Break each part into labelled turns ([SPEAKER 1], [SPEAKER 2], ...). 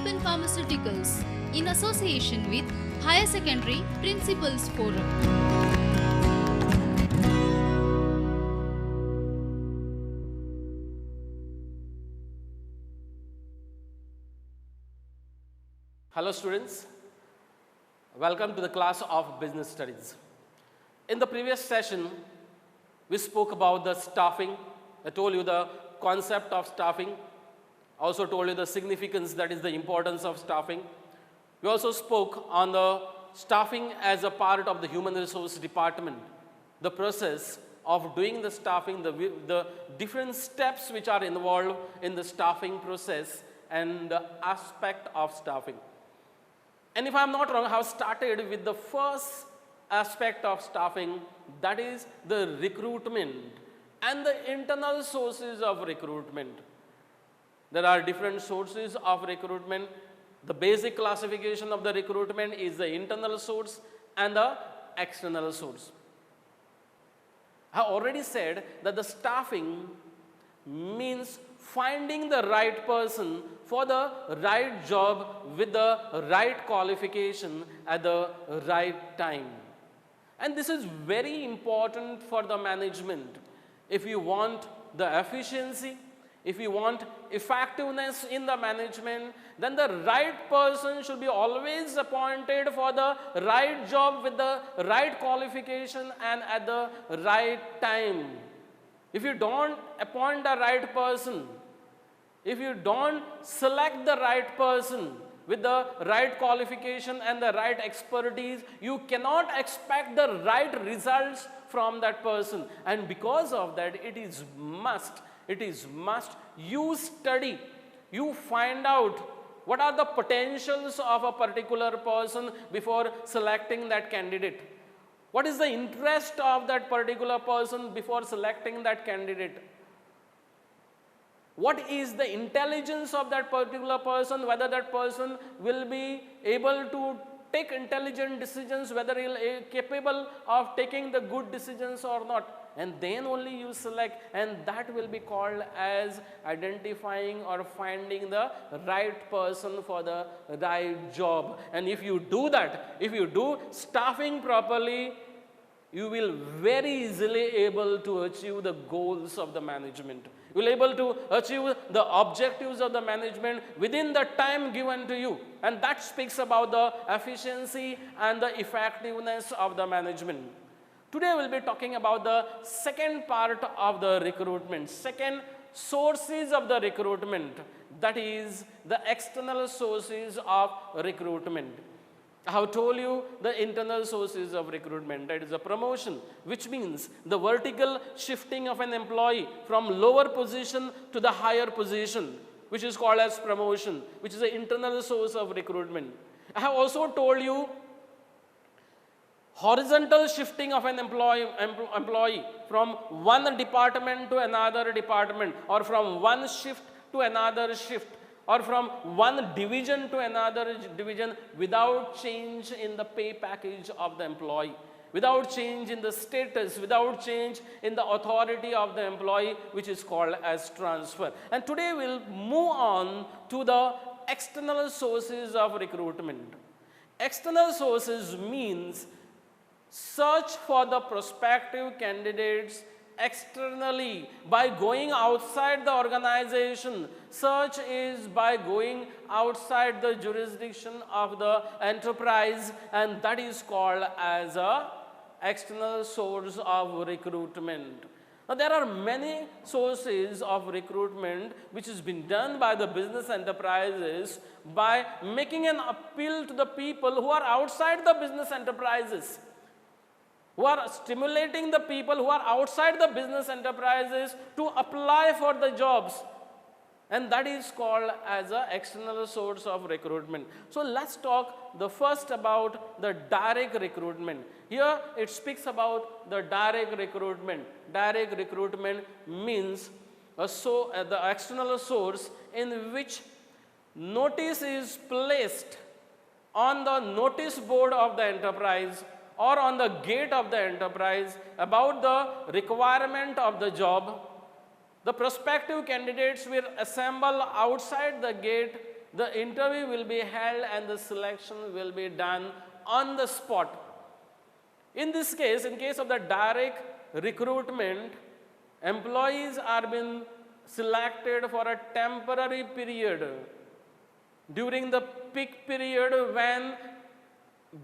[SPEAKER 1] in Pharmaceuticals in association with Higher Secondary Principals Forum.
[SPEAKER 2] Hello students, welcome to the class of Business Studies. In the previous session, we spoke about the staffing. I told you the concept of staffing. I also told you the significance, that is the importance of staffing. We also spoke on the staffing as a part of the human resource department, the process of doing the staffing, the different steps which are involved in the staffing process and the aspect of staffing. And if I am not wrong, I have started with the first aspect of staffing, that is the recruitment and the internal sources of recruitment. There are different sources of recruitment. The basic classification of the recruitment is the internal source and the external source. I have already said that the staffing means finding the right person for the right job with the right qualification at the right time. And this is very important for the management. If you want the efficiency, if you want effectiveness in the management, then the right person should be always appointed for the right job with the right qualification and at the right time. If you don't appoint the right person, if you don't select the right person with the right qualification and the right expertise, you cannot expect the right results from that person. And because of that, it is must you study, you find out what are the potentials of a particular person before selecting that candidate. What is the interest of that particular person before selecting that candidate? What is the intelligence of that particular person, whether that person will be able to take intelligent decisions, whether he is capable of taking the good decisions or not. And then only you select, and that will be called as identifying or finding the right person for the right job. And if you do that, if you do staffing properly, you will very easily able to achieve the goals of the management. You will able to achieve the objectives of the management within the time given to you. And that speaks about the efficiency and the effectiveness of the management. Today we will be talking about the second part of the recruitment, second sources of the recruitment, that is the external sources of recruitment. I have told you the internal sources of recruitment, that is a promotion, which means the vertical shifting of an employee from lower position to the higher position, which is called as promotion, which is the internal source of recruitment. I have also told you horizontal shifting of an employee from one department to another department, or from one shift to another shift, or from one division to another division without change in the pay package of the employee, without change in the status, without change in the authority of the employee, which is called as transfer. And today we'll move on to the external sources of recruitment. External sources means search for the prospective candidates externally by going outside the organization. Search is by going outside the jurisdiction of the enterprise, and that is called as a external source of recruitment. Now, there are many sources of recruitment which has been done by the business enterprises by making an appeal to the people who are outside the business enterprises, who are stimulating the people who are outside the business enterprises to apply for the jobs. And that is called as an external source of recruitment. So let's talk the first about the direct recruitment. Here it speaks about the direct recruitment. Direct recruitment means the external source in which notice is placed on the notice board of the enterprise or on the gate of the enterprise about the requirement of the job. The prospective candidates will assemble outside the gate the interview will be held and the selection will be done on the spot. In this case, in case of the direct recruitment, employees are being selected for a temporary period during the peak period when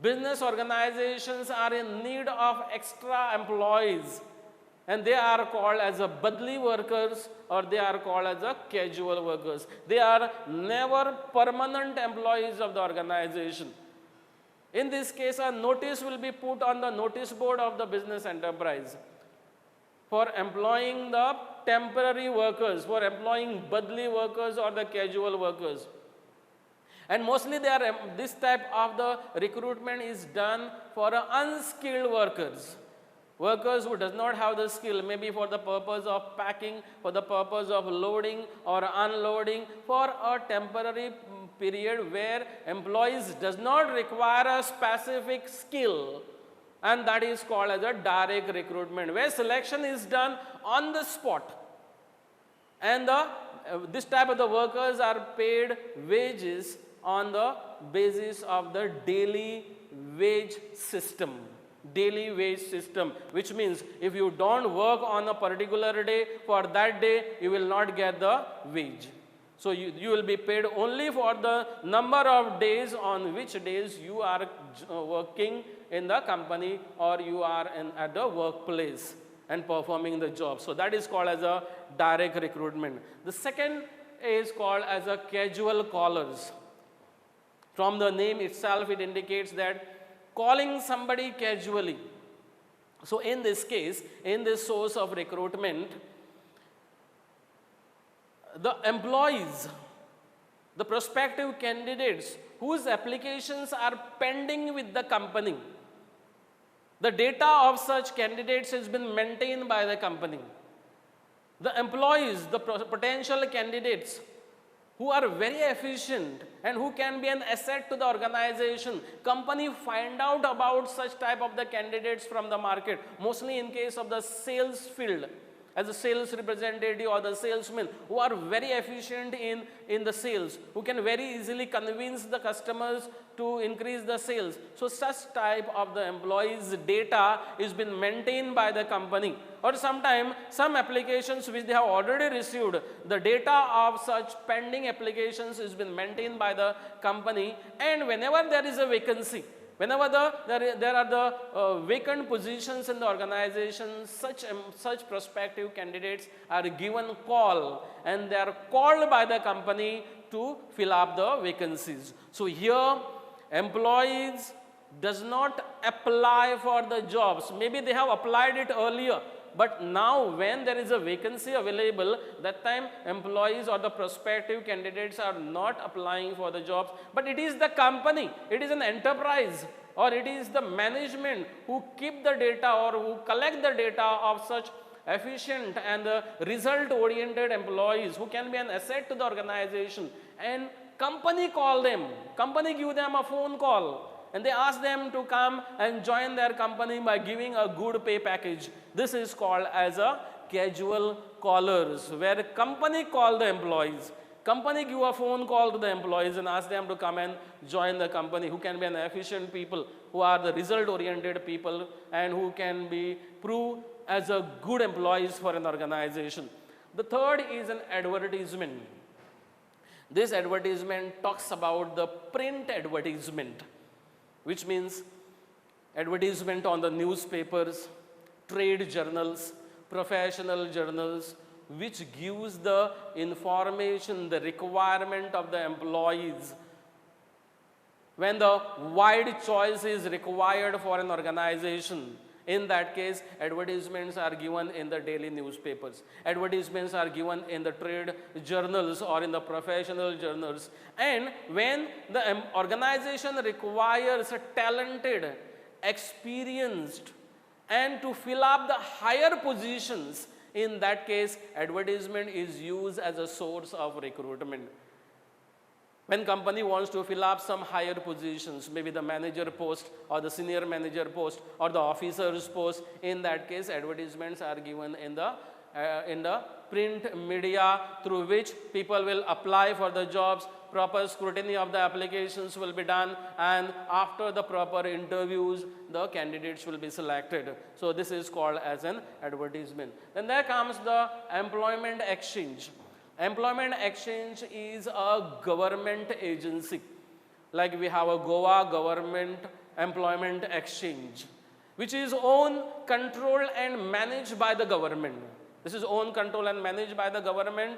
[SPEAKER 2] business organizations are in need of extra employees, and they are called as a badli workers or they are called as a casual workers. They are never permanent employees of the organization. In this case, a notice will be put on the notice board of the business enterprise for employing the temporary workers, for employing badli workers or the casual workers. And mostly this type of the recruitment is done for unskilled workers. Workers who does not have the skill, maybe for the purpose of packing, for the purpose of loading or unloading, for a temporary period where employees does not require a specific skill, and that is called as a direct recruitment, where selection is done on the spot. And this type of the workers are paid wages on the basis of the daily wage system. Daily wage system, which means if you don't work on a particular day, for that day you will not get the wage. So you will be paid only for the number of days on which days you are working in the company or you are at the workplace and performing the job. So that is called as a direct recruitment. The second is called as a casual callers. From the name itself, it indicates that calling somebody casually. So in this case, in this source of recruitment, the employees, the prospective candidates whose applications are pending with the company, the data of such candidates has been maintained by the company. The employees, the potential candidates who are very efficient and who can be an asset to the organization, company find out about such type of the candidates from the market, mostly in case of the sales field, as a sales representative or the salesman who are very efficient in the sales, who can very easily convince the customers to increase the sales. So such type of the employees data is been maintained by the company. Or sometimes some applications which they have already received, the data of such pending applications is been maintained by the company, and whenever there is a vacancy, whenever there are the vacant positions in the organization, such prospective candidates are given call and they are called by the company to fill up the vacancies. So here employees does not apply for the jobs. Maybe they have applied it earlier, but now when there is a vacancy available, that time employees or the prospective candidates are not applying for the jobs, but it is the company, it is an enterprise, or it is the management who keep the data or who collect the data of such efficient and result oriented employees who can be an asset to the organization, and company call them, company give them a phone call and they ask them to come and join their company by giving a good pay package. This is called as a casual callers, where company call the employees. Company give a phone call to the employees and ask them to come and join the company, who can be an efficient people, who are the result oriented people and who can be proved as a good employees for an organization. The third is an advertisement. This advertisement talks about the print advertisement, which means advertisement on the newspapers, trade journals, professional journals, which gives the information, the requirement of the employees. When the wide choice is required for an organization, in that case, advertisements are given in the daily newspapers. Advertisements are given in the trade journals or in the professional journals. And when the organization requires a talented, experienced, and to fill up the higher positions, in that case, advertisement is used as a source of recruitment. When company wants to fill up some higher positions, maybe the manager post or the senior manager post or the officer's post, in that case, advertisements are given in the print media, through which people will apply for the jobs, proper scrutiny of the applications will be done, and after the proper interviews, the candidates will be selected. So this is called as an advertisement. Then there comes the employment exchange. Employment exchange is a government agency. Like we have a Goa Government Employment Exchange, which is owned, controlled and managed by the government. This is owned, controlled and managed by the government,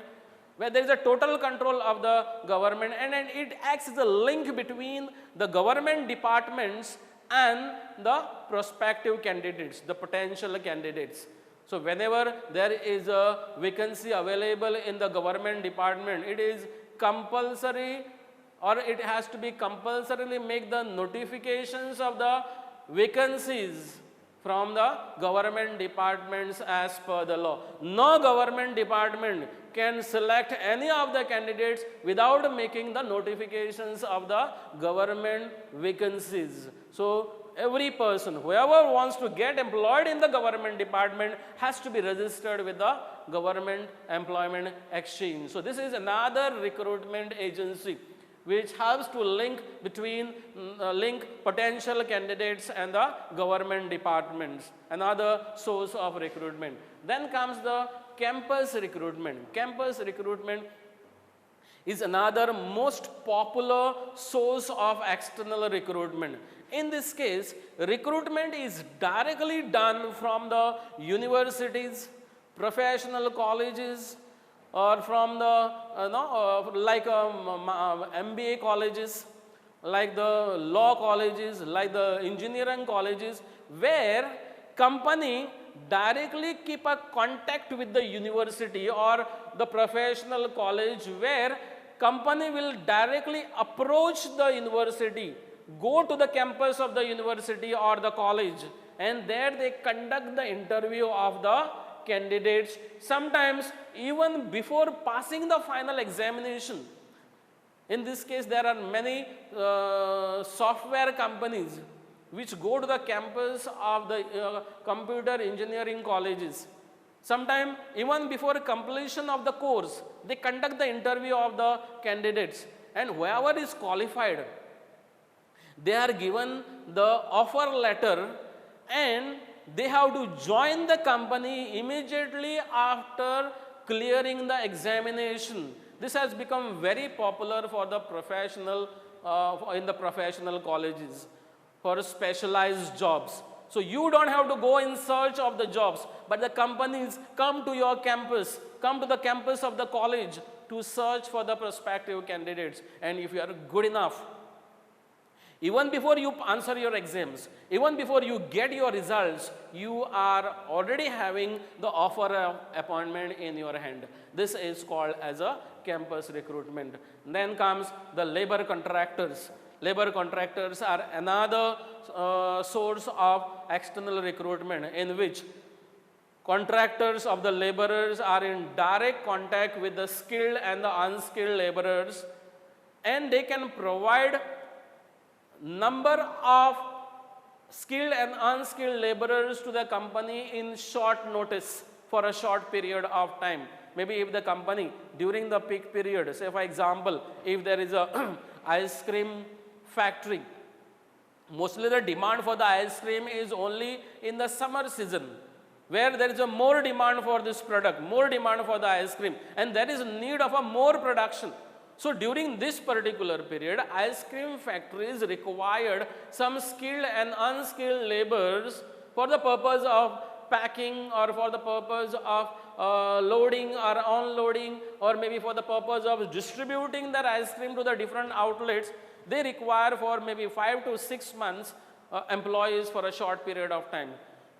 [SPEAKER 2] where there is a total control of the government, and it acts as a link between the government departments and the prospective candidates, the potential candidates. So whenever there is a vacancy available in the government department, it is compulsory, or it has to be compulsorily make the notifications of the vacancies from the government departments as per the law. No government department can select any of the candidates without making the notifications of the government vacancies. So every person, whoever wants to get employed in the government department, has to be registered with the Government Employment Exchange. So this is another recruitment agency which helps to link between potential candidates and the government departments, another source of recruitment. Then comes the campus recruitment. Campus recruitment is another most popular source of external recruitment. In this case, recruitment is directly done from the universities, professional colleges, or from the MBA colleges, like the law colleges, like the engineering colleges, where company directly keep a contact with the university or the professional college, where company will directly approach the university, go to the campus of the university or the college, and there they conduct the interview of the candidates, sometimes even before passing the final examination. In this case, there are many software companies which go to the campus of the computer engineering colleges. Sometimes even before completion of the course, they conduct the interview of the candidates, and whoever is qualified, they are given the offer letter, and they have to join the company immediately after clearing the examination. This has become very popular for the professional, in the professional colleges, for specialized jobs. So you don't have to go in search of the jobs, but the companies come to your campus, come to the campus of the college to search for the prospective candidates. And if you are good enough, even before you answer your exams, even before you get your results, you are already having the offer of appointment in your hand. This is called as a campus recruitment. Then comes the labor contractors. Labor contractors are another source of external recruitment, in which contractors of the laborers are in direct contact with the skilled and the unskilled laborers, and they can provide number of skilled and unskilled laborers to the company in short notice for a short period of time. Maybe if the company during the peak period, say for example, if there is a ice cream factory, mostly the demand for the ice cream is only in the summer season, where there is a more demand for this product, more demand for the ice cream, and there is need of a more production. So during this particular period, ice cream factories required some skilled and unskilled laborers for the purpose of packing, or for the purpose of loading or unloading, or maybe for the purpose of distributing their ice cream to the different outlets. They require for maybe 5 to 6 months employees for a short period of time.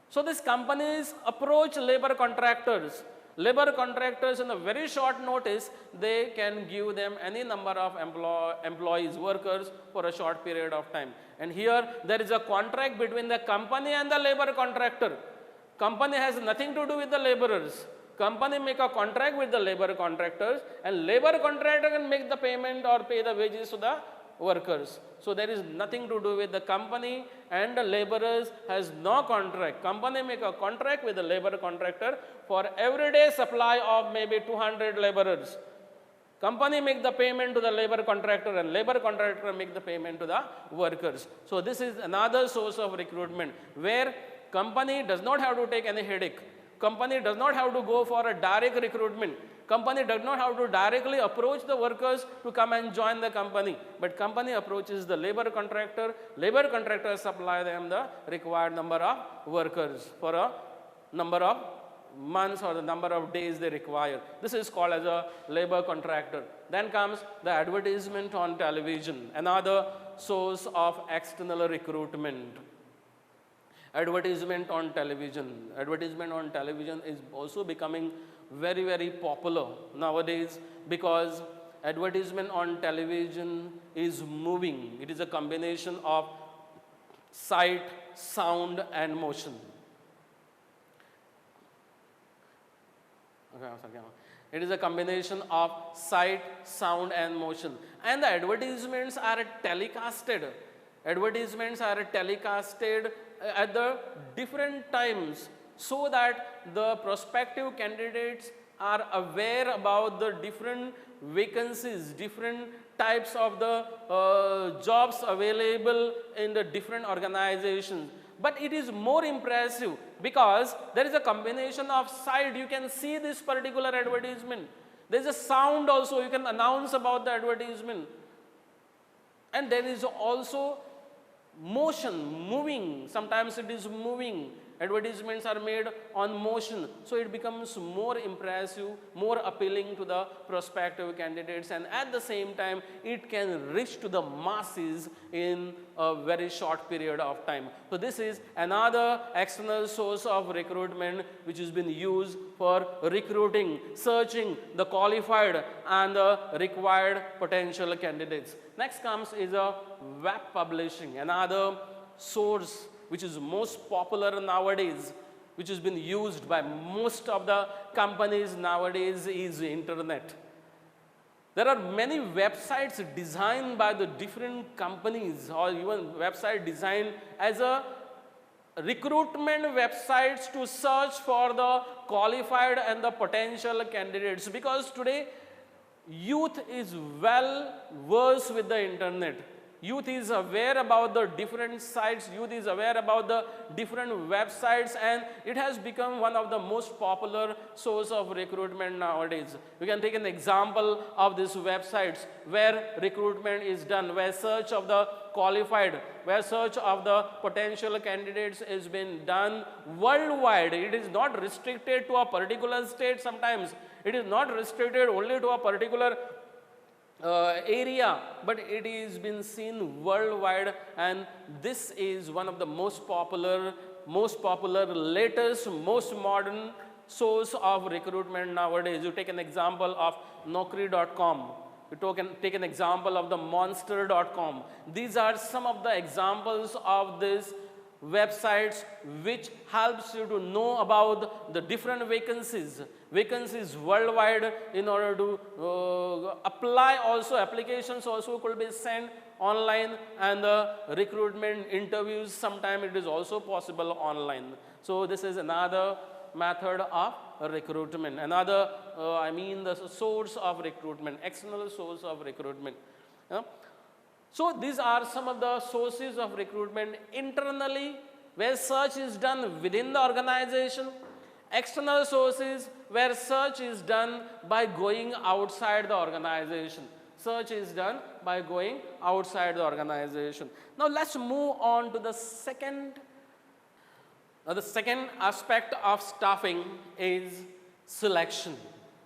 [SPEAKER 2] So these companies approach labor contractors. Labor contractors, in a very short notice, they can give them any number of employees, workers, for a short period of time. And here there is a contract between the company and the labor contractor. Company has nothing to do with the laborers. Company make a contract with the labor contractors, and labor contractor can make the payment or pay the wages to the workers. So there is nothing to do with the company, and the laborers has no contract. Company make a contract with the labor contractor for everyday supply of maybe 200 laborers. Company make the payment to the labor contractor and labor contractor make the payment to the workers. So this is another source of recruitment where company does not have to take any headache. Company does not have to go for a direct recruitment. Company does not have to directly approach the workers to come and join the company. But company approaches the labor contractor. Labor contractor supply them the required number of workers for a number of months or the number of days they require. This is called as a labor contractor. Then comes the advertisement on television, another source of external recruitment. Advertisement on television. Advertisement on television is also becoming very, very popular nowadays because advertisement on television is moving. It is a combination of sight, sound and motion. It is a combination of sight, sound and motion. And the advertisements are telecasted. Advertisements are telecasted at the different times so that the prospective candidates are aware about the different vacancies, different types of the jobs available in the different organizations. But it is more impressive because there is a combination of sight. You can see this particular advertisement. There is a sound also. You can announce about the advertisement. And there is also motion, moving. Sometimes it is moving. Advertisements are made on motion. So it becomes more impressive, more appealing to the prospective candidates, and at the same time it can reach to the masses in a very short period of time. So this is another external source of recruitment which has been used for recruiting, searching the qualified and the required potential candidates. Next comes is a web publishing, another source which is most popular nowadays, which has been used by most of the companies nowadays, is internet. There are many websites designed by the different companies, or even website designed as a recruitment websites to search for the qualified and the potential candidates, because today youth is well versed with the internet. Youth is aware about the different sites, youth is aware about the different websites, and it has become one of the most popular source of recruitment nowadays. We can take an example of these websites where recruitment is done, where search of the qualified, where search of the potential candidates is being done worldwide. It is not restricted to a particular state sometimes. It is not restricted only to a particular area, but it is been seen worldwide, and this is one of the most popular, latest, most modern source of recruitment nowadays. You take an example of Naukri.com. You take an example of the Monster.com. These are some of the examples of these websites which helps you to know about the different vacancies worldwide in order to apply. Also applications also could be sent online, and the recruitment interviews sometime it is also possible online. So this is another method of recruitment, another the source of recruitment, external source of recruitment. So these are some of the sources of recruitment internally, where search is done within the organization. External sources where search is done by going outside the organization. Search is done by going outside the organization. Now let's move on to the second. The second aspect of staffing is selection.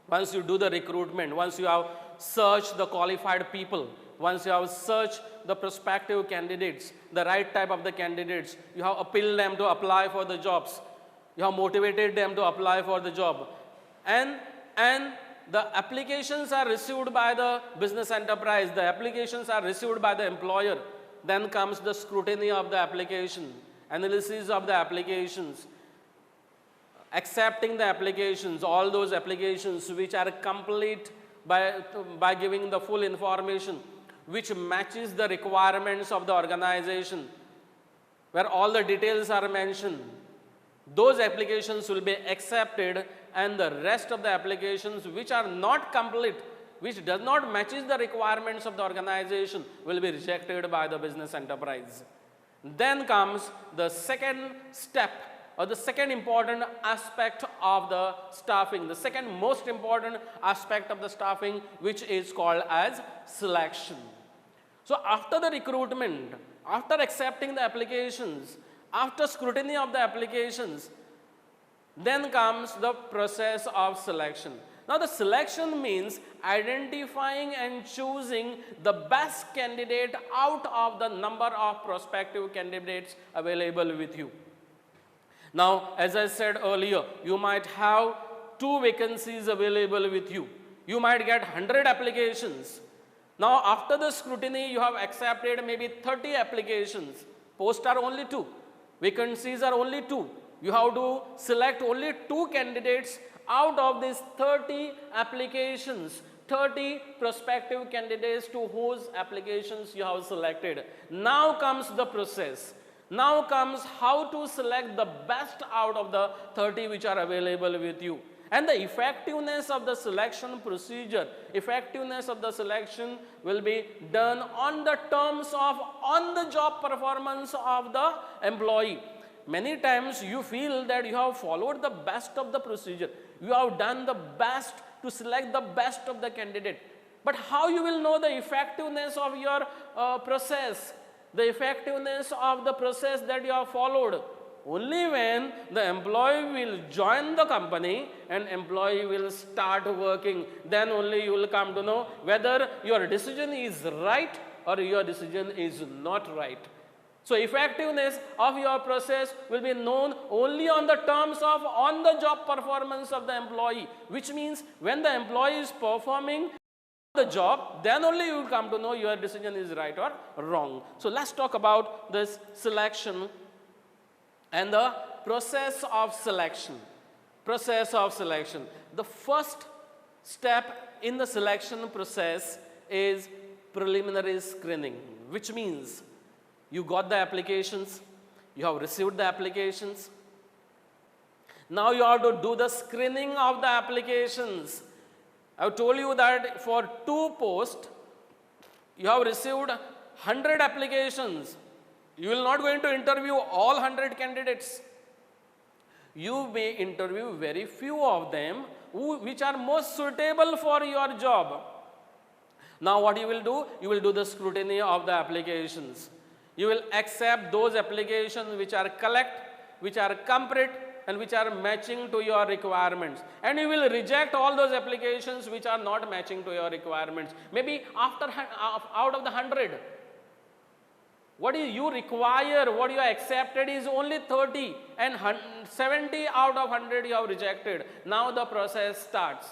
[SPEAKER 2] Once you do the recruitment, once you have searched the qualified people, once you have searched the prospective candidates, the right type of the candidates, you have appealed them to apply for the jobs, you have motivated them to apply for the job, and the applications are received by the business enterprise, the applications are received by the employer. Then comes the scrutiny of the application, analysis of the applications, accepting the applications, all those applications which are complete by giving the full information, which matches the requirements of the organization, where all the details are mentioned. Those applications will be accepted, and the rest of the applications which are not complete, which does not matches the requirements of the organization will be rejected by the business enterprise. Then comes the second step or the second important aspect of the staffing, the second most important aspect of the staffing, which is called as selection. So after the recruitment, after accepting the applications, after scrutiny of the applications, then comes the process of selection. Now the selection means identifying and choosing the best candidate out of the number of prospective candidates available with you. Now, as I said earlier, you might have 2 vacancies available with you. You might get 100 applications. Now, after the scrutiny, you have accepted maybe 30 applications. Posts are only 2. Vacancies are only 2. You have to select only 2 candidates out of these 30 applications, 30 prospective candidates to whose applications you have selected. Now comes the process. Now comes how to select the best out of the 30 which are available with you. And the effectiveness of the selection procedure, effectiveness of the selection will be done on the terms of on-the-job performance of the employee. Many times you feel that you have followed the best of the procedure. You have done the best to select the best of the candidate. But how you will know the effectiveness of your process? The effectiveness of the process that you have followed? Only when the employee will join the company and employee will start working, then only you will come to know whether your decision is right or your decision is not right. So effectiveness of your process will be known only on the terms of on-the-job performance of the employee, which means when the employee is performing the job, then only you will come to know your decision is right or wrong. So let's talk about this selection and the process of selection. Process of selection. The first step in the selection process is preliminary screening, which means you got the applications, you have received the applications. Now you have to do the screening of the applications. I have told you that for 2 posts, you have received 100 applications. You will not going to interview all 100 candidates. You may interview very few of them which are most suitable for your job. Now what you will do? You will do the scrutiny of the applications. You will accept those applications which are correct, which are complete, and which are matching to your requirements. And you will reject all those applications which are not matching to your requirements. Maybe out of the 100, what you require, what you accepted is only 30, and 70 out of 100 you have rejected. Now the process starts.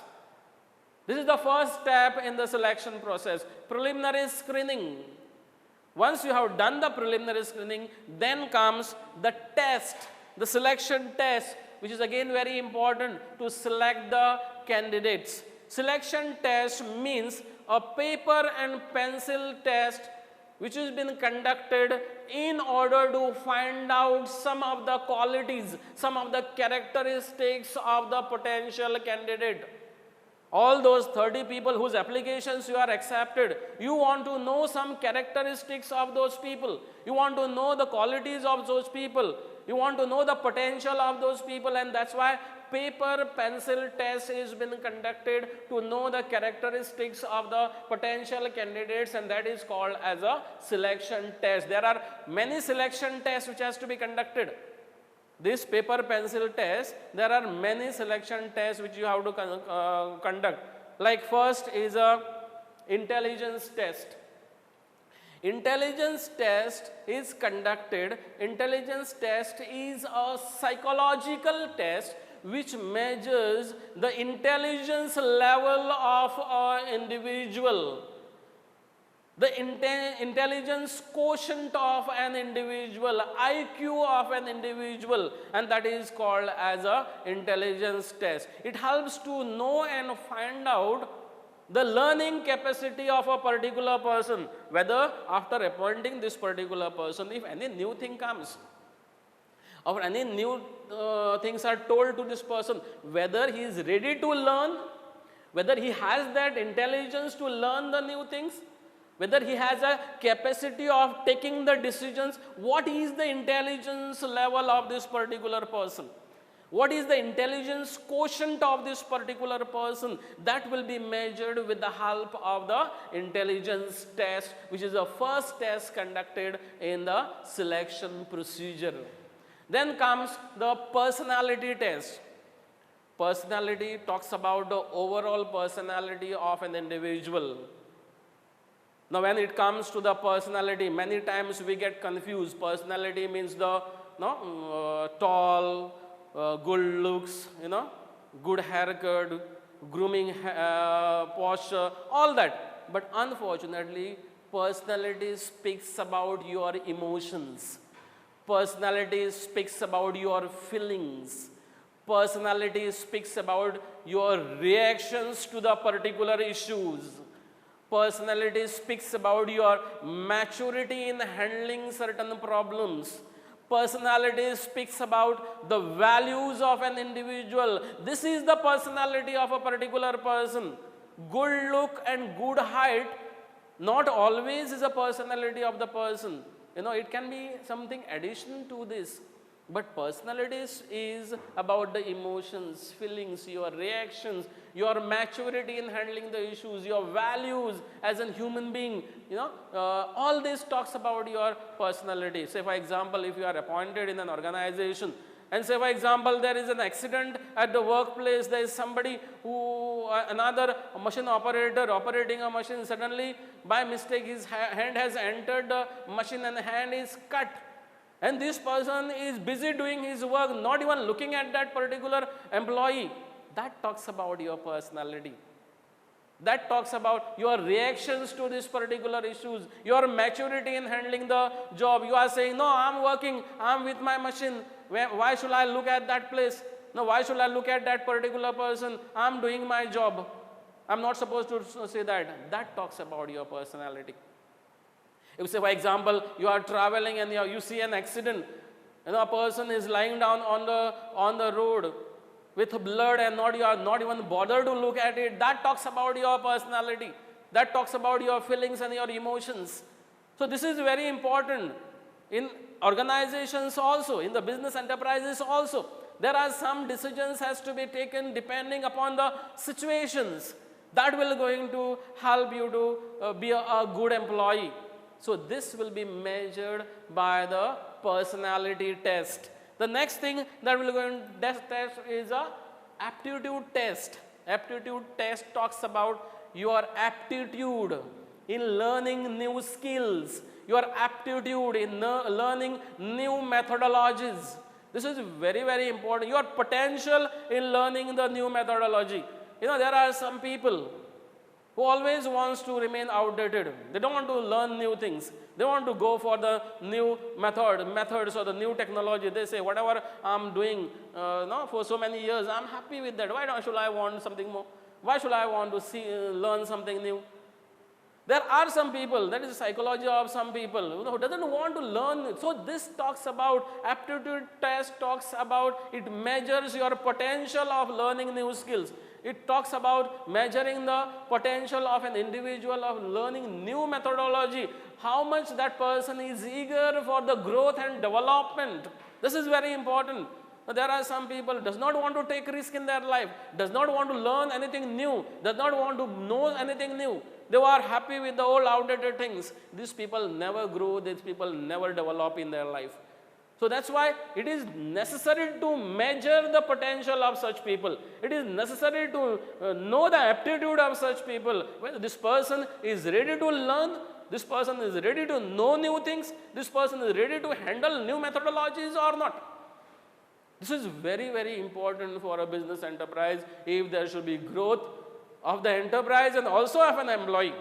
[SPEAKER 2] This is the first step in the selection process, preliminary screening. Once you have done the preliminary screening, then comes the test, the selection test, which is again very important to select the candidates. Selection test means a paper and pencil test which has been conducted in order to find out some of the qualities, some of the characteristics of the potential candidate. All those 30 people whose applications you are accepted, you want to know some characteristics of those people. You want to know the qualities of those people. You want to know the potential of those people, and that's why paper pencil test has been conducted to know the characteristics of the potential candidates, and that is called as a selection test. There are many selection tests which has to be conducted. This paper pencil test, there are many selection tests which you have to conduct. Like first is a intelligence test. Intelligence test is conducted. Intelligence test is a psychological test which measures the intelligence level of an individual, the intelligence quotient of an individual, IQ of an individual, and that is called as a intelligence test. It helps to know and find out the learning capacity of a particular person, whether after appointing this particular person, if any new thing comes, or any new things are told to this person, whether he is ready to learn, whether he has that intelligence to learn the new things, whether he has a capacity of taking the decisions. What is the intelligence level of this particular person? What is the intelligence quotient of this particular person? That will be measured with the help of the intelligence test, which is the first test conducted in the selection procedure. Then comes the personality test. Personality talks about the overall personality of an individual. Now, when it comes to the personality, many times we get confused. Personality means the tall, good looks, good haircut, grooming posture, all that. But unfortunately, personality speaks about your emotions. Personality speaks about your feelings. Personality speaks about your reactions to the particular issues. Personality speaks about your maturity in handling certain problems. Personality speaks about the values of an individual. This is the personality of a particular person. Good look and good height not always is a personality of the person. It can be something addition to this. But personality is about the emotions, feelings, your reactions, your maturity in handling the issues, your values as a human being. All this talks about your personality. Say for example, if you are appointed in an organization, and say for example, there is an accident at the workplace, there is somebody another machine operator operating a machine, suddenly by mistake his hand has entered the machine and the hand is cut. And this person is busy doing his work, not even looking at that particular employee. That talks about your personality. That talks about your reactions to these particular issues, your maturity in handling the job. You are saying, no, I'm working, I'm with my machine. Why should I look at that place? No, why should I look at that particular person? I'm doing my job. I'm not supposed to say that. That talks about your personality. If say for example, you are traveling and you see an accident, a person is lying down on the road with blood and you are not even bothered to look at it, that talks about your personality. That talks about your feelings and your emotions. So this is very important in organizations also, in the business enterprises also. There are some decisions has to be taken depending upon the situations. That will going to help you to be a good employee. So this will be measured by the personality test. The next thing that we will going to test is a aptitude test. Aptitude test talks about your aptitude in learning new skills, your aptitude in learning new methodologies. This is very, very important. Your potential in learning the new methodology. There are some people who always wants to remain outdated. They don't want to learn new things. They want to go for the new methods or the new technology. They say, whatever I'm doing for so many years, I'm happy with that. Why should I want something more? Why should I want to learn something new? There are some people, that is the psychology of some people, who doesn't want to learn. So this talks about, aptitude test talks about, it measures your potential of learning new skills. It talks about measuring the potential of an individual of learning new methodology, how much that person is eager for the growth and development. This is very important. There are some people does not want to take risk in their life, does not want to learn anything new, does not want to know anything new. They are happy with the old outdated things. These people never grow, these people never develop in their life. So that's why it is necessary to measure the potential of such people. It is necessary to know the aptitude of such people. Whether this person is ready to learn, this person is ready to know new things, this person is ready to handle new methodologies or not. This is very, very important for a business enterprise if there should be growth of the enterprise and also of an employee.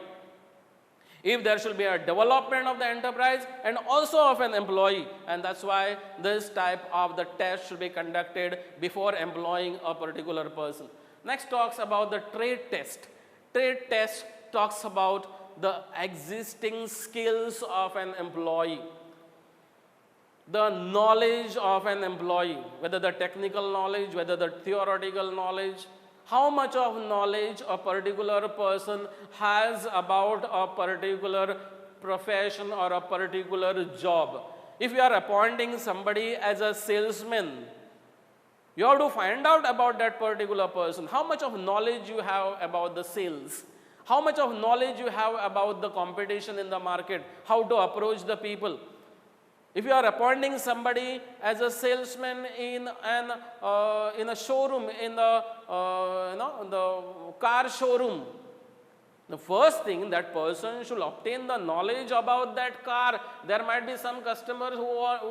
[SPEAKER 2] If there should be a development of the enterprise and also of an employee. And that's why this type of the test should be conducted before employing a particular person. Next talks about the trade test. Trade test talks about the existing skills of an employee. The knowledge of an employee, whether the technical knowledge, whether the theoretical knowledge, how much of knowledge a particular person has about a particular profession or a particular job. If you are appointing somebody as a salesman, you have to find out about that particular person, how much of knowledge you have about the sales, how much of knowledge you have about the competition in the market, how to approach the people. If you are appointing somebody as a salesman in a showroom, in the the car showroom, the first thing, that person should obtain the knowledge about that car. There might be some customers who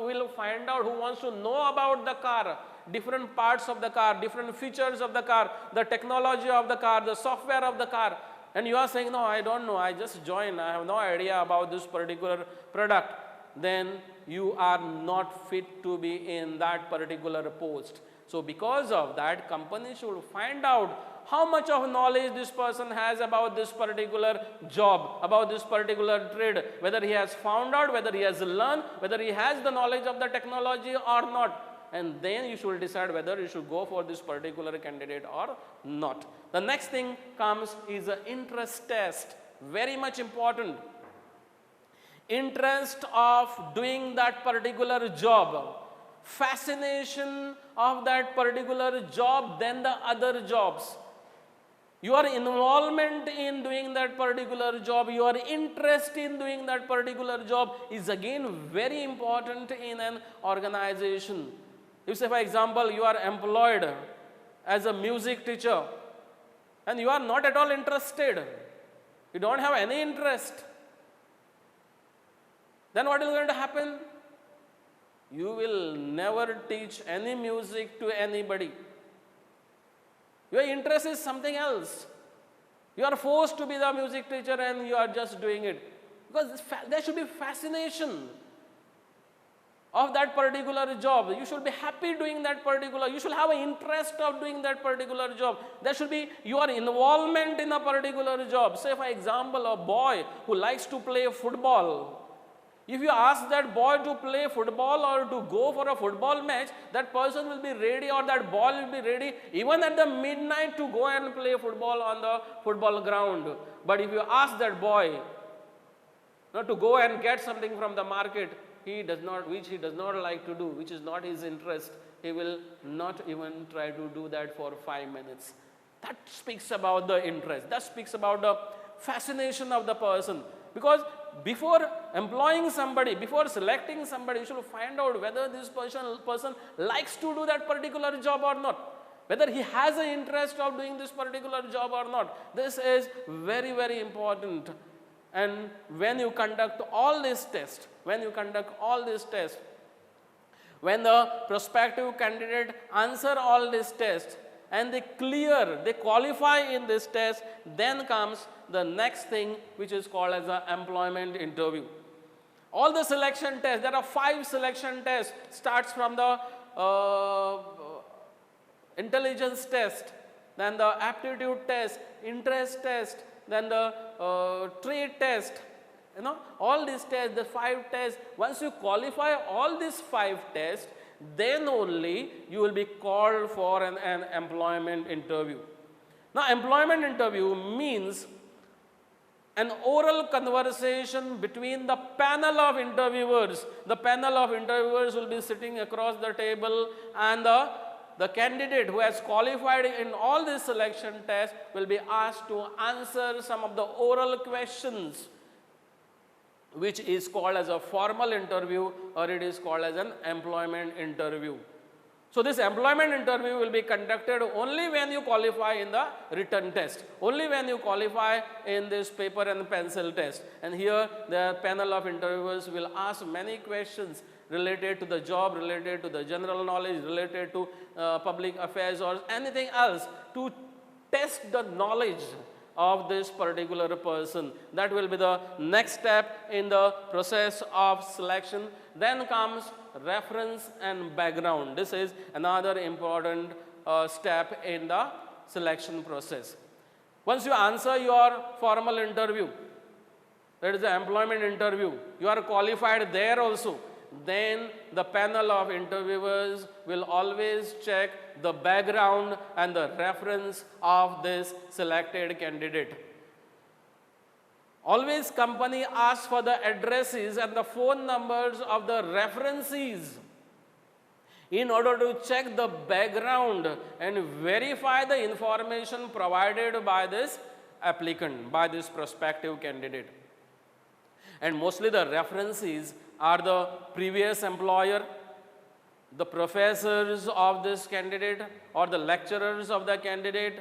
[SPEAKER 2] will find out, who wants to know about the car, different parts of the car, different features of the car, the technology of the car, the software of the car. And you are saying, no, I don't know, I just joined, I have no idea about this particular product. Then you are not fit to be in that particular post. So because of that, company should find out how much of knowledge this person has about this particular job, about this particular trade, whether he has found out, whether he has learned, whether he has the knowledge of the technology or not. And then you should decide whether you should go for this particular candidate or not. The next thing comes is an interest test, very much important. Interest of doing that particular job, fascination of that particular job than the other jobs. Your involvement in doing that particular job, your interest in doing that particular job is again very important in an organization. If say for example you are employed as a music teacher and you are not at all interested, you don't have any interest, then what is going to happen? You will never teach any music to anybody. Your interest is something else. You are forced to be the music teacher and you are just doing it. Because there should be fascination of that particular job. You should be happy doing that particular, you should have an interest of doing that particular job. There should be your involvement in a particular job. Say for example, a boy who likes to play football. If you ask that boy to play football or to go for a football match, that person will be ready, or that ball will be ready even at the midnight to go and play football on the football ground. But if you ask that boy to go and get something from the market, which he does not like to do, which is not his interest, he will not even try to do that for 5 minutes. That speaks about the interest. That speaks about the fascination of the person. Because before employing somebody, before selecting somebody, you should find out whether this person likes to do that particular job or not, whether he has an interest of doing this particular job or not. This is very, very important. And when you conduct all these tests, when the prospective candidate answer all these tests and they qualify in this test, then comes the next thing, which is called as an employment interview. All the selection tests, there are 5 selection tests, starts from the intelligence test, then the aptitude test, interest test, then the trade test. All these tests, the 5 tests, once you qualify all these 5 tests, then only you will be called for an employment interview. Now, employment interview means an oral conversation between the panel of interviewers. The panel of interviewers will be sitting across the table, and the candidate who has qualified in all these selection tests will be asked to answer some of the oral questions, which is called as a formal interview, or it is called as an employment interview. So this employment interview will be conducted only when you qualify in the written test, only when you qualify in this paper and pencil test. And here the panel of interviewers will ask many questions related to the job, related to the general knowledge, related to public affairs or anything else, to test the knowledge of this particular person. That will be the next step in the process of selection. Then comes reference and background. This is another important step in the selection process. Once you answer your formal interview, that is the employment interview, you are qualified there also, then the panel of interviewers will always check the background and the reference of this selected candidate. Always company asks for the addresses and the phone numbers of the references in order to check the background and verify the information provided by this applicant, by this prospective candidate. And mostly the references are the previous employer, the professors of this candidate or the lecturers of the candidate.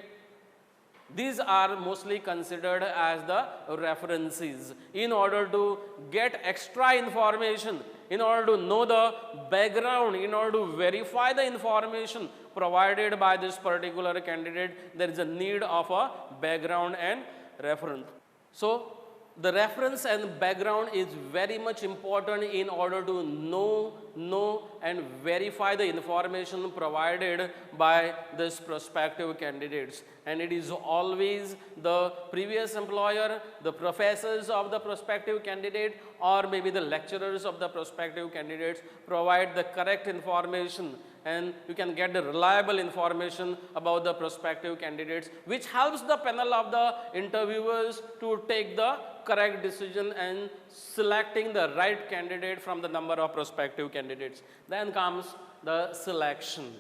[SPEAKER 2] These are mostly considered as the references in order to get extra information, in order to know the background, in order to verify the information provided by this particular candidate. There is a need of a background and reference. So the reference and background is very much important in order to know and verify the information provided by this prospective candidates. And it is always the previous employer, the professors of the prospective candidate, or maybe the lecturers of the prospective candidates provide the correct information, and you can get the reliable information about the prospective candidates, which helps the panel of the interviewers to take the correct decision and selecting the right candidate from the number of prospective candidates. Then comes the selection.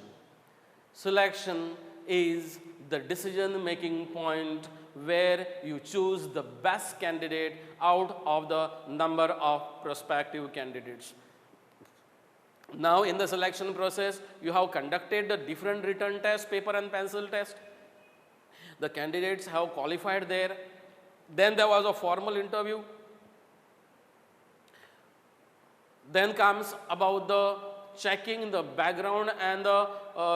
[SPEAKER 2] Selection is the decision-making point where you choose the best candidate out of the number of prospective candidates. Now in the selection process, you have conducted the different written tests, paper and pencil test. The candidates have qualified there. Then there was a formal interview. Then comes about the checking the background and the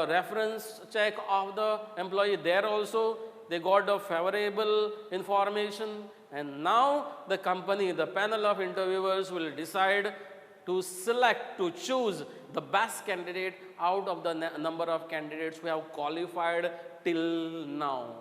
[SPEAKER 2] reference check of the employee. There also they got the favorable information, and now the company, the panel of interviewers will decide to select, to choose the best candidate out of the number of candidates who have qualified till now.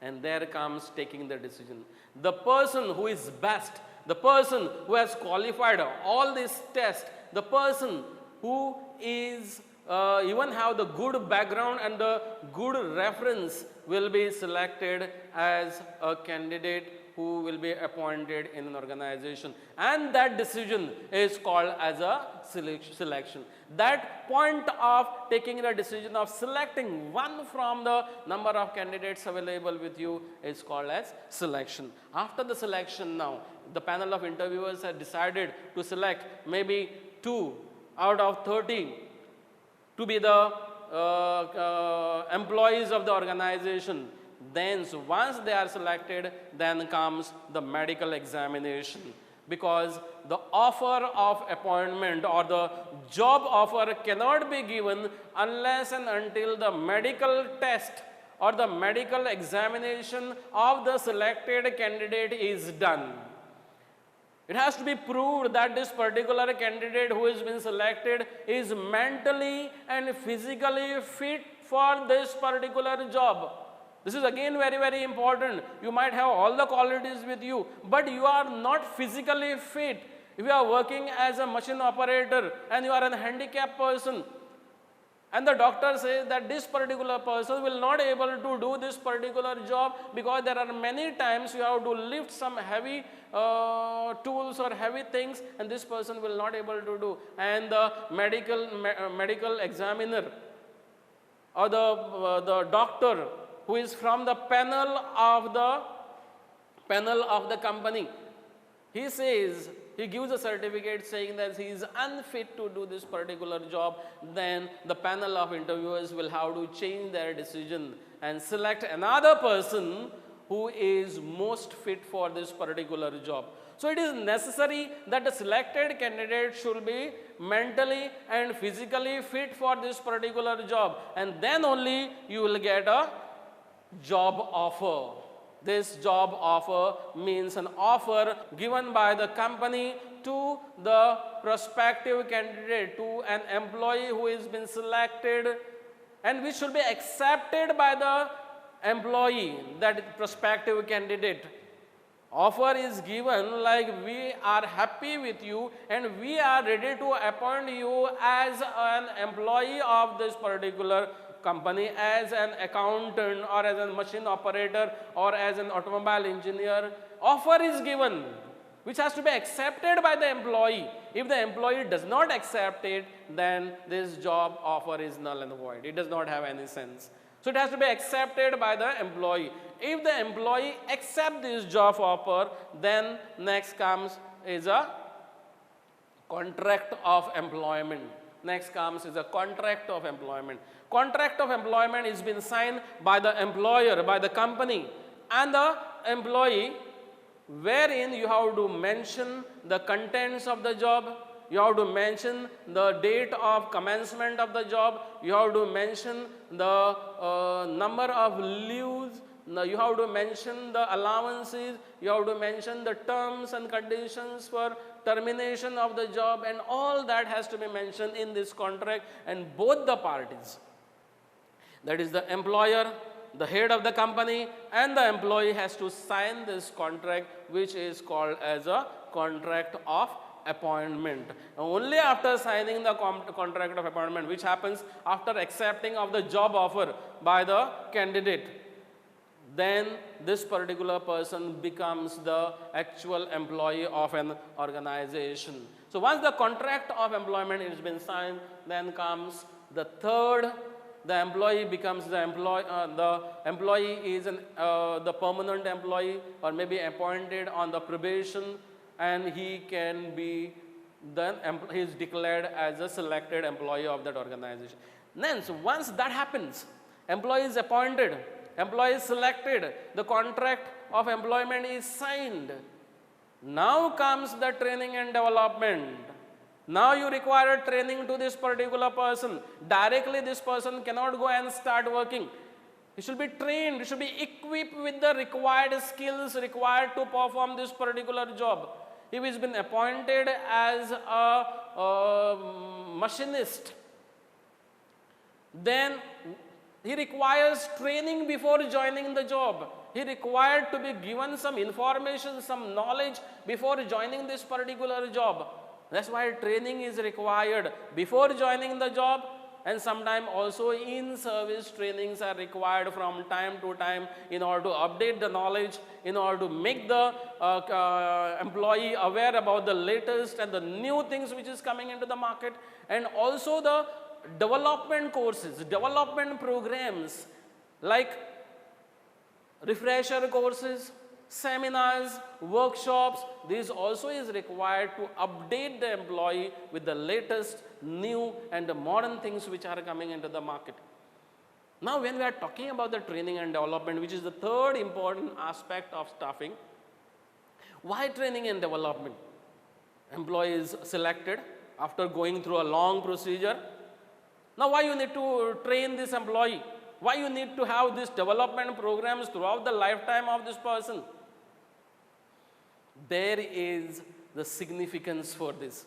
[SPEAKER 2] And there comes taking the decision. The person who is best, the person who has qualified all these tests, the person who is even have the good background and the good reference will be selected as a candidate who will be appointed in an organization, and that decision is called as a selection. That point of taking the decision of selecting one from the number of candidates available with you is called as selection. After the selection, now the panel of interviewers have decided to select maybe 2 out of 30 to be the employees of the organization. Then so once they are selected, then comes the medical examination, because the offer of appointment or the job offer cannot be given unless and until the medical test or the medical examination of the selected candidate is done. It has to be proved that this particular candidate who has been selected is mentally and physically fit for this particular job. This is again very, very important. You might have all the qualities with you, but you are not physically fit. If you are working as a machine operator and you are a handicapped person, and the doctor says that this particular person will not able to do this particular job because there are many times you have to lift some heavy tools or heavy things, and this person will not able to do. And the medical examiner or the doctor who is from the panel of the company, he says, he gives a certificate saying that he is unfit to do this particular job, then the panel of interviewers will have to change their decision and select another person who is most fit for this particular job. So it is necessary that the selected candidate should be mentally and physically fit for this particular job, and then only you will get a job offer. This job offer means an offer given by the company to the prospective candidate, to an employee who has been selected, and which should be accepted by the employee, that prospective candidate Offer is given like we are happy with you and we are ready to appoint you as an employee of this particular company, as an accountant or as a machine operator or as an automobile engineer. Offer is given which has to be accepted by the employee. If the employee does not accept it, then this job offer is null and void. It does not have any sense. So it has to be accepted by the employee. If the employee accepts this job offer, then next comes is a contract of employment. Next comes is a contract of employment. Contract of employment is been signed by the employer, by the company and the employee, wherein you have to mention the contents of the job, you have to mention the date of commencement of the job, you have to mention the number of leaves, you have to mention the allowances, you have to mention the terms and conditions for termination of the job, and all that has to be mentioned in this contract, and both the parties, that is the employer, the head of the company and the employee, has to sign this contract, which is called as a contract of appointment. Only after signing the contract of appointment, which happens after accepting of the job offer by the candidate, then this particular person becomes the actual employee of an organization. So once the contract of employment has been signed, then comes the third. The employee becomes the employee. The employee is the permanent employee, or maybe appointed on the probation, and he can be then he is declared as a selected employee of that organization. Then, so once that happens, employee is appointed, employee is selected, the contract of employment is signed. Now comes the training and development. Now you require training to this particular person. Directly this person cannot go and start working. He should be trained, he should be equipped with the required skills required to perform this particular job. If he has been appointed as a machinist, then he requires training before joining the job. He required to be given some information, some knowledge before joining this particular job. That's why training is required before joining the job, and sometimes also in-service trainings are required from time to time in order to update the knowledge, in order to make the employee aware about the latest and the new things which is coming into the market, and also the development courses, development programs like refresher courses, seminars, workshops. This also is required to update the employee with the latest, new and the modern things which are coming into the market. Now when we are talking about the training and development, which is the third important aspect of staffing, why training and development? Employee is selected after going through a long procedure. Now why you need to train this employee? Why you need to have these development programs throughout the lifetime of this person? There is the significance for this.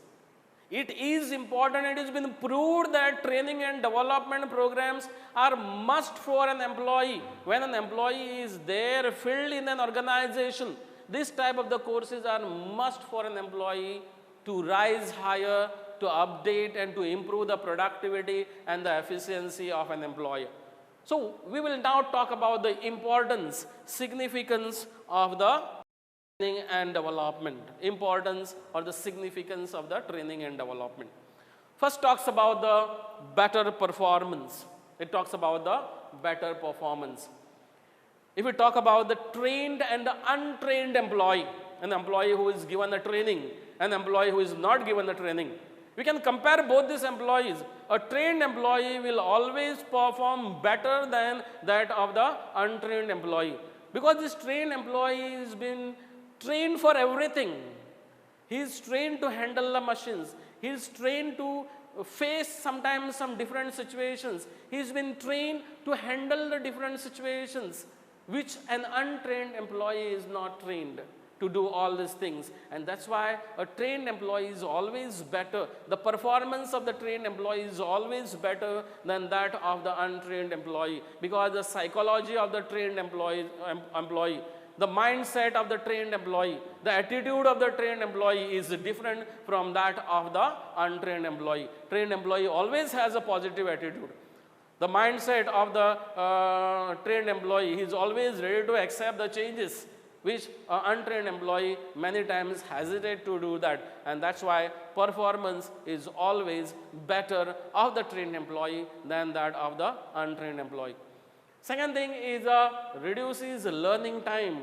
[SPEAKER 2] It is important. It has been proved that training and development programs are must for an employee. When an employee is there, filled in an organization, this type of the courses are must for an employee to rise higher, to update and to improve the productivity and the efficiency of an employer. So we will now talk about the importance, significance of the training and development. Importance or the significance of the training and development. First talks about the better performance. It talks about the better performance. If we talk about the trained and the untrained employee, an employee who is given the training, an employee who is not given the training, we can compare both these employees. A trained employee will always perform better than that of the untrained employee, because this trained employee has been trained for everything. He is trained to handle the machines. He is trained to face sometimes some different situations. He has been trained to handle the different situations, which an untrained employee is not trained to do all these things. And that's why a trained employee is always better. The performance of the trained employee is always better than that of the untrained employee, because the psychology of the trained employee The mindset of the trained employee, the attitude of the trained employee is different from that of the untrained employee. Trained employee always has a positive attitude. The mindset of the trained employee, he is always ready to accept the changes, which an untrained employee many times hesitate to do that. And that's why performance is always better of the trained employee than that of the untrained employee. Second thing is reduces learning time.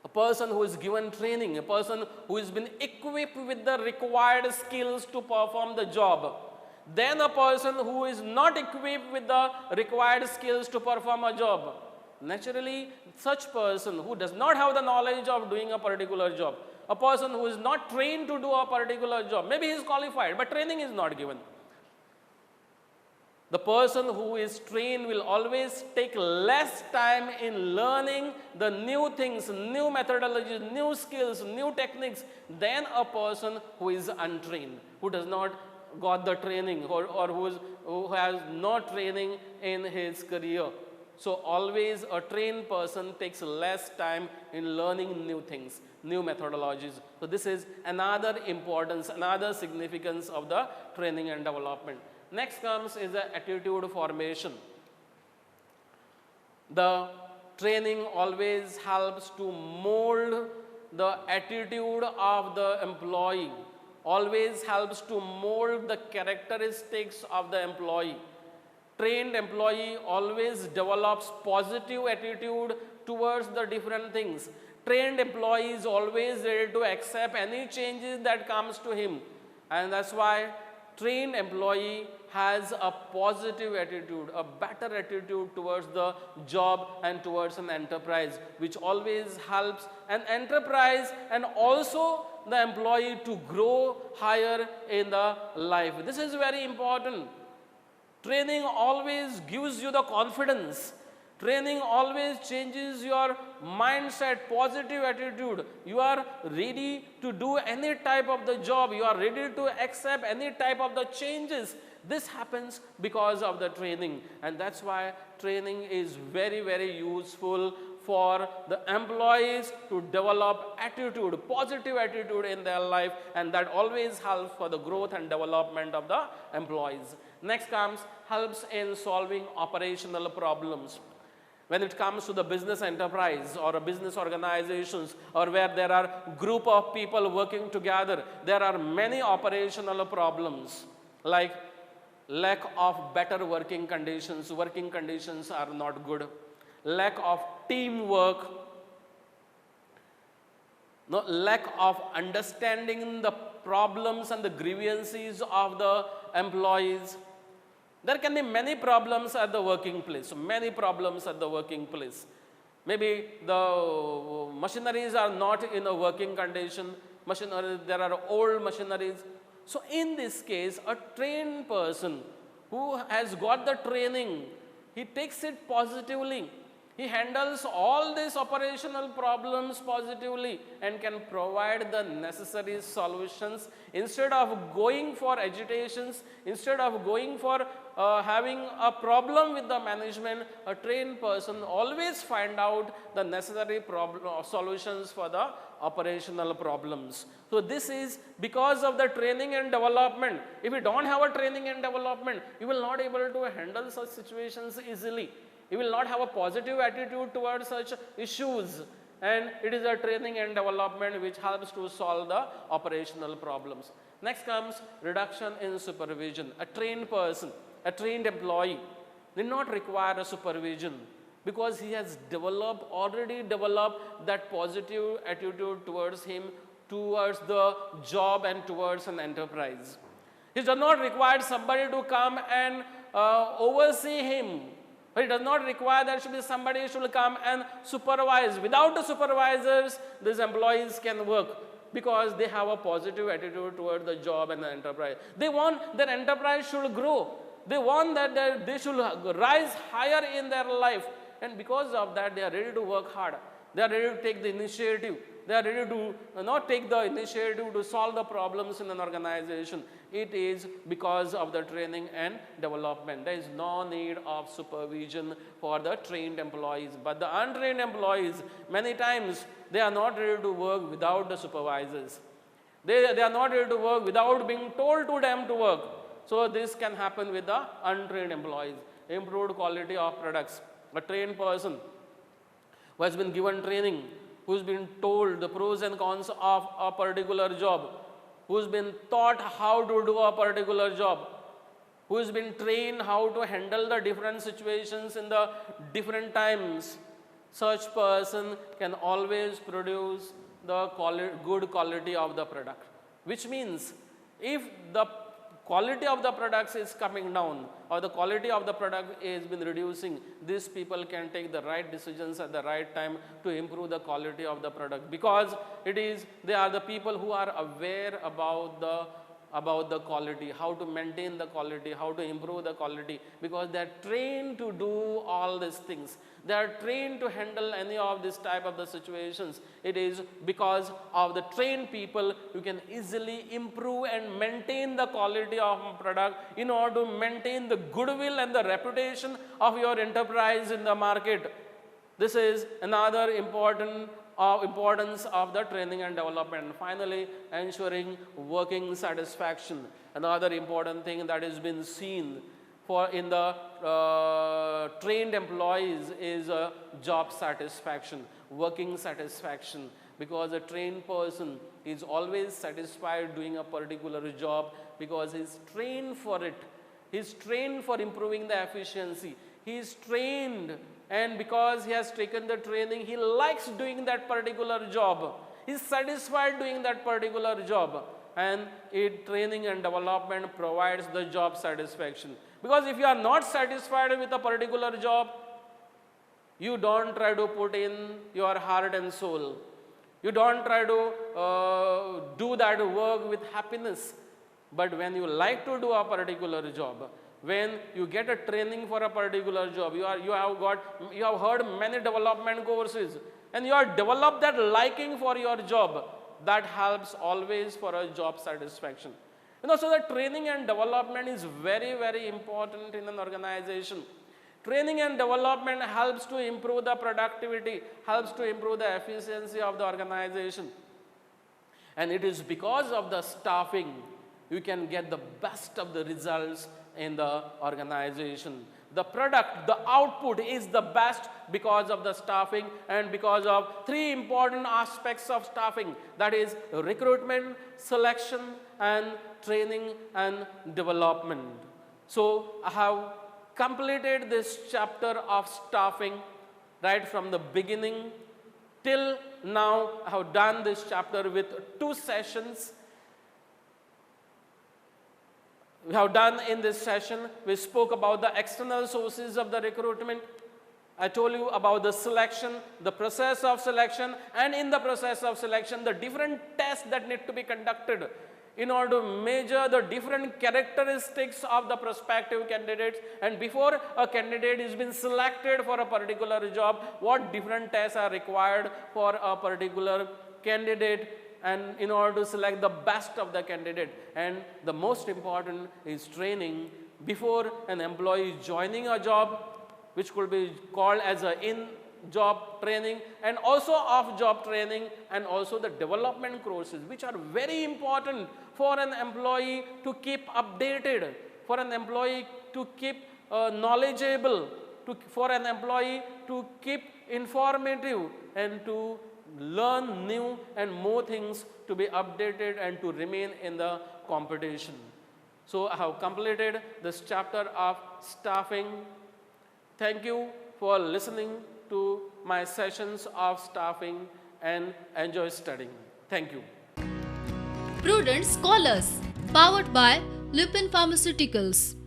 [SPEAKER 2] A person who is given training, a person who has been equipped with the required skills to perform the job, then a person who is not equipped with the required skills to perform a job. Naturally, such person who does not have the knowledge of doing a particular job, a person who is not trained to do a particular job, maybe he is qualified, but training is not given. The person who is trained will always take less time in learning the new things, new methodologies, new skills, new techniques than a person who is untrained, who does not got the training or who has no training in his career. So always a trained person takes less time in learning new things, new methodologies. So this is another importance, another significance of the training and development. Next comes is the attitude formation. The training always helps to mold the attitude of the employee, always helps to mold the characteristics of the employee. Trained employee always develops positive attitude towards the different things. Trained employee is always ready to accept any changes that comes to him. And that's why trained employee has a positive attitude, a better attitude towards the job and towards an enterprise, which always helps an enterprise and also the employee to grow higher in the life. This is very important. Training always gives you the confidence. Training always changes your mindset, positive attitude. You are ready to do any type of the job. You are ready to accept any type of the changes. This happens because of the training. And that's why training is very, very useful for the employees to develop attitude, positive attitude in their life. And that always helps for the growth and development of the employees. Next comes helps in solving operational problems. When it comes to the business enterprise or a business organizations or where there are group of people working together, there are many operational problems like lack of better working conditions are not good, lack of teamwork, lack of understanding the problems and the grievances of the employees. There can be many problems at the working place, many problems at the working place. Maybe the machineries are not in a working condition, there are old machineries. So in this case, a trained person who has got the training, he takes it positively. He handles all these operational problems positively and can provide the necessary solutions instead of going for agitations, instead of going for having a problem with the management. A trained person always find out the necessary solutions for the operational problems. So this is because of the training and development. If you don't have a training and development, you will not able to handle such situations easily. You will not have a positive attitude towards such issues. And it is a training and development which helps to solve the operational problems. Next comes reduction in supervision. A trained person, a trained employee did not require a supervision because he has already developed that positive attitude towards him, towards the job and towards an enterprise. He does not require somebody to come and oversee him. But it does not require that somebody should come and supervise. Without the supervisors, these employees can work because they have a positive attitude toward the job and the enterprise. They want their enterprise should grow. They want that they should rise higher in their life. And because of that, they are ready to work hard. They are ready to take the initiative. They are ready to not take the initiative to solve the problems in an organization. It is because of the training and development. There is no need of supervision for the trained employees. But the untrained employees, many times, they are not ready to work without the supervisors. They are not ready to work without being told to them to work. So this can happen with the untrained employees. Improved quality of products. A trained person who has been given training, who's been told the pros and cons of a particular job, who's been taught how to do a particular job, who's been trained how to handle the different situations in the different times, such person can always produce the good quality of the product. Which means if the quality of the products is coming down or the quality of the product is been reducing, these people can take the right decisions at the right time to improve the quality of the product, because they are the people who are aware about the quality, how to maintain the quality, how to improve the quality, because they are trained to do all these things. They are trained to handle any of this type of the situations. It is because of the trained people you can easily improve and maintain the quality of a product in order to maintain the goodwill and the reputation of your enterprise in the market. This is another importance of the training and development. Finally, ensuring working satisfaction. Another important thing that has been seen in the trained employees is job satisfaction, working satisfaction, because a trained person is always satisfied doing a particular job because he's trained for it. He's trained for improving the efficiency. He's trained, and because he has taken the training, he likes doing that particular job. He's satisfied doing that particular job. And training and development provides the job satisfaction. Because if you are not satisfied with a particular job, you don't try to put in your heart and soul. You don't try to do that work with happiness. But when you like to do a particular job, when you get a training for a particular job, you have heard many development courses, and you have developed that liking for your job, that helps always for a job satisfaction. So the training and development is very, very important in an organization. Training and development helps to improve the productivity, helps to improve the efficiency of the organization. And it is because of the staffing you can get the best of the results in the organization. The product, the output is the best because of the staffing and because of three important aspects of staffing, that is recruitment, selection, and training and development. So I have completed this chapter of staffing right from the beginning till now. I have done this chapter with 2 sessions. We have done in this session, we spoke about the external sources of the recruitment. I told you about the selection, the process of selection, and in the process of selection, the different tests that need to be conducted in order to measure the different characteristics of the prospective candidates. And before a candidate is been selected for a particular job, what different tests are required for a particular candidate, and in order to select the best of the candidate. And the most important is training before an employee is joining a job, which could be called as a in-job training, and also off-job training, and also the development courses, which are very important for an employee to keep updated, for an employee to keep knowledgeable, for an employee to keep informative, and to learn new and more things, to be updated and to remain in the competition. So I have completed this chapter of staffing. Thank you for listening to my sessions of staffing, and enjoy studying. Thank you.
[SPEAKER 1] Prudent Scholars, powered by Lupin Pharmaceuticals.